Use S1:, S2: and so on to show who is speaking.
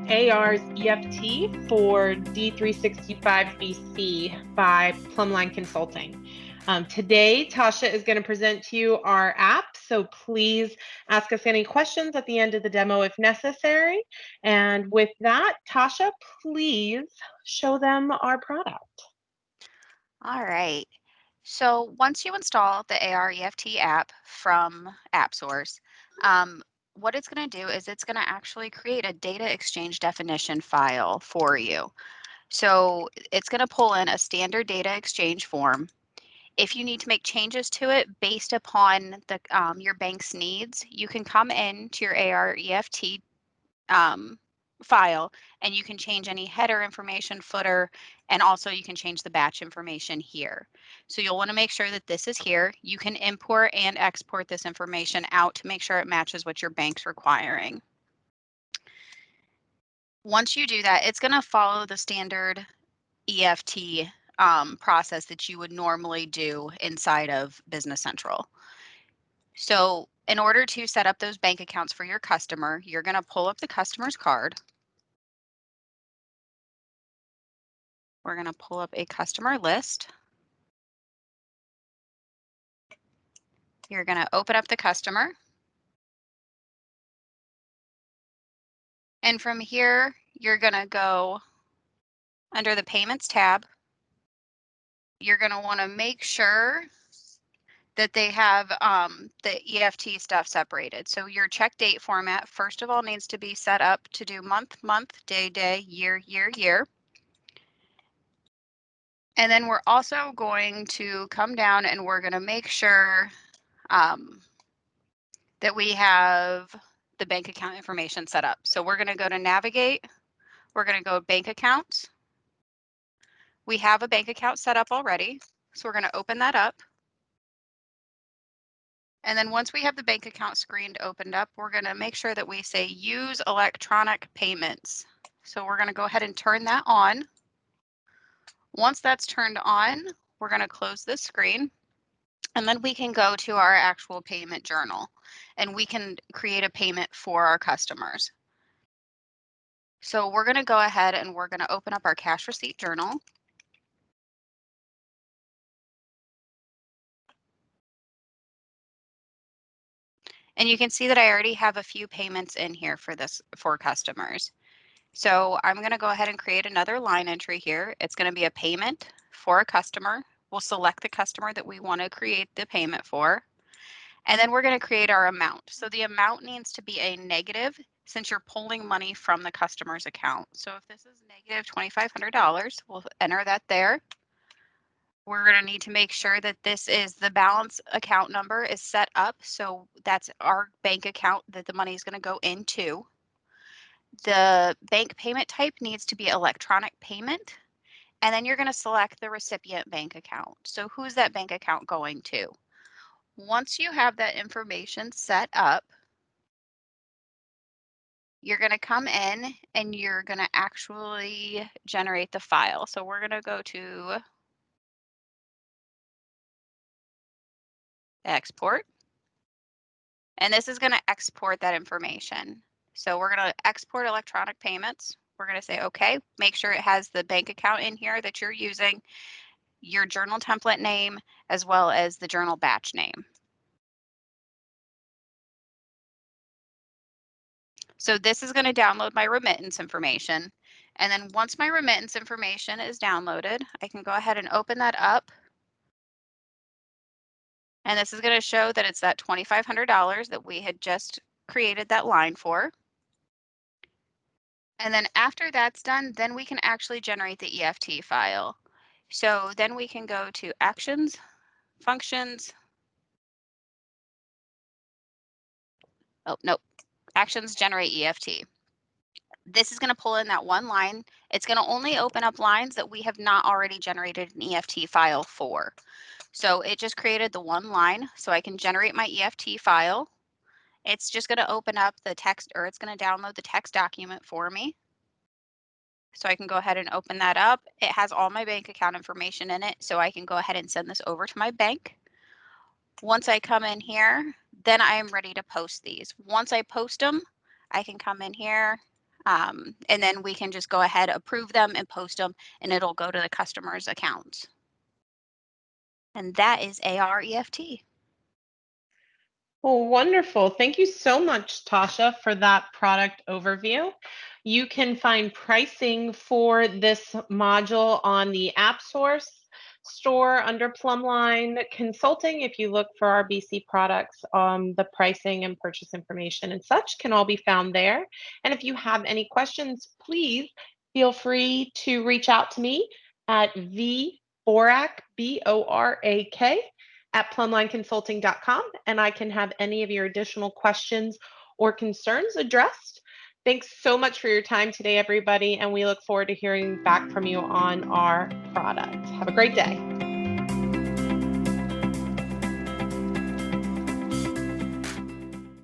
S1: AR's EFT for D365BC by Plumline Consulting. Today, Tasha is going to present to you our app, so please ask us any questions at the end of the demo if necessary. And with that, Tasha, please show them our product.
S2: All right. So once you install the AR EFT app from AppSource, what it's going to do is it's going to actually create a data exchange definition file for you. So it's going to pull in a standard data exchange form. If you need to make changes to it based upon the your bank's needs, you can come in to your AR EFT file and you can change any header information, footer, and also you can change the batch information here. So you'll want to make sure that this is here. You can import and export this information out to make sure it matches what your bank's requiring. Once you do that, it's going to follow the standard EFT process that you would normally do inside of Business Central. So in order to set up those bank accounts for your customer, you're going to pull up the customer's card. We're going to pull up a customer list. You're going to open up the customer. And from here, you're going to go under the Payments tab. You're going to want to make sure that they have the EFT stuff separated. So your check date format, first of all, needs to be set up to do month, month, day, day, year, year, year. And then we're also going to come down and we're going to make sure that we have the bank account information set up. So we're going to go to Navigate. We're going to go Bank Accounts. We have a bank account set up already, so we're going to open that up. And then once we have the bank account screen opened up, we're going to make sure that we say Use Electronic Payments. So we're going to go ahead and turn that on. Once that's turned on, we're going to close this screen. And then we can go to our actual payment journal and we can create a payment for our customers. So we're going to go ahead and we're going to open up our cash receipt journal. And you can see that I already have a few payments in here for customers. So I'm going to go ahead and create another line entry here. It's going to be a payment for a customer. We'll select the customer that we want to create the payment for. And then we're going to create our amount. So the amount needs to be a negative since you're pulling money from the customer's account. So if this is negative $2,500, we'll enter that there. We're going to need to make sure that this is the balance account number is set up. So that's our bank account that the money is going to go into. The bank payment type needs to be electronic payment. And then you're going to select the recipient bank account. So who's that bank account going to? Once you have that information set up, you're going to come in and you're going to actually generate the file. So we're going to go to export. And this is going to export that information. So we're going to export electronic payments. We're going to say, okay, make sure it has the bank account in here that you're using, your journal template name, as well as the journal batch name. So this is going to download my remittance information. And then once my remittance information is downloaded, I can go ahead and open that up. And this is going to show that it's that $2,500 that we had just created that line for. And then after that's done, then we can actually generate the EFT file. So then we can go to Actions, Functions. Oh, nope. Actions, Generate EFT. This is going to pull in that one line. It's going to only open up lines that we have not already generated an EFT file for. So it just created the one line, so I can generate my EFT file. It's just going to open up the text, or it's going to download the text document for me. So I can go ahead and open that up. It has all my bank account information in it, so I can go ahead and send this over to my bank. Once I come in here, then I am ready to post these. Once I post them, I can come in here. And then we can just go ahead, approve them, and post them, and it'll go to the customer's account. And that is AR EFT.
S1: Well, wonderful. Thank you so much, Tasha, for that product overview. You can find pricing for this module on the App Source store under Plumline Consulting. If you look for our BC products, the pricing and purchase information and such can all be found there. And if you have any questions, please feel free to reach out to me at VBORAK, BORAK, at plumlineconsulting.com, and I can have any of your additional questions or concerns addressed. Thanks so much for your time today, everybody, and we look forward to hearing back from you on our product. Have a great day.